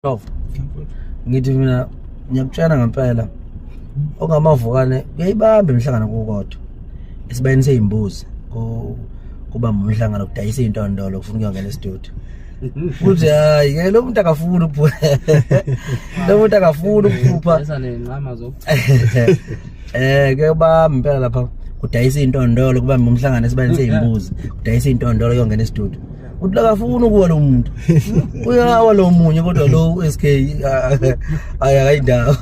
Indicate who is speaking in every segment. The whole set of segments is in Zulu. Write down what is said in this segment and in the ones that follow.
Speaker 1: Love ngithi mina ngiyakutshela ngempela ongamavukane uyayibamba imihlangano kukodwa esibayeni seyimbuzi kuba umhlangano kudayisa intondolo kufuna ukuyongena e-studio futhi hayi ke lo muntu akafuni lo muntu akafuni ukuphupha ke bamba impela lapha kudayisa intondolo kuba umhlangano esibayeni seyimbuzi kudayisa intondolo kuyongena e-studio uthi akafuni ukuwa lo muntu uyawa lo munye kodwa lo SK ayayindawo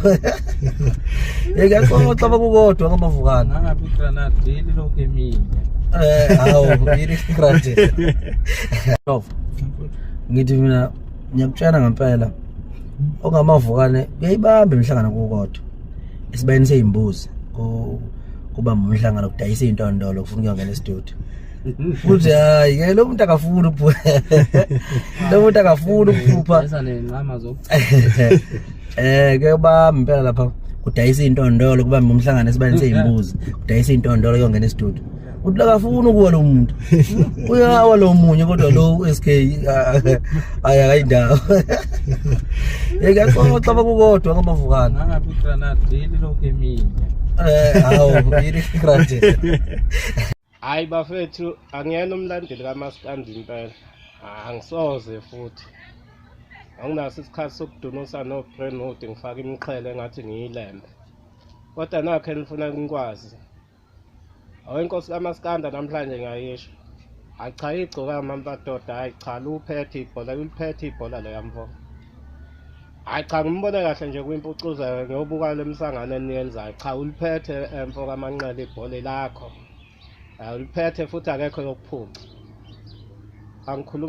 Speaker 1: ngiyaqoqa bakukodwa ngamavukane
Speaker 2: ngabe granate deli lokho emini
Speaker 1: hawo yini granate Love ngithi mina ngiyakutshela ngempela ongamavukane uyayibamba imihlangano kukodwa esibayeni seyimbuzi kuba umhlangano kudayisa intondolo kufuna ukuyongena e-studio futhi hayi ke lo muntu akafuni lo muntu akafuni ukuphupha ke bamba impela lapha kudayisa intondolo kuba umhlangano esibayeni seyimbuzi kudayisa intondolo kuyongena e-studio uthi akafuni ukuwa lo muntu uyawa lo munye kodwa lo SK ayayindawo ngiyaqoqa bakukodwa ngamavukane
Speaker 2: ngabe granate deli lokho emini
Speaker 1: hawo yini granate.
Speaker 3: Hayi bafethu angiyena umlandeli kaMaskandi impela angisoze futhi anginaso isikhathi sokudunusa no-Brentwood ngifaka imiqhele engathi ngiyilembe kodwa nakho enifuna ngikwazi awenkosi kaMaskanda namhlanje ngiyayisho hayi cha igcokama madoda hayi cha luphethe ibhola uliphethe ibhola leya mfo hayi cha ngimbone kahle nje kwimpucuza ngiyobuka lemsangano eniyenzayo cha uliphethe emfo kaManqele ibhola lakho uliphethe futhi akekho yokuphuca angikhuluma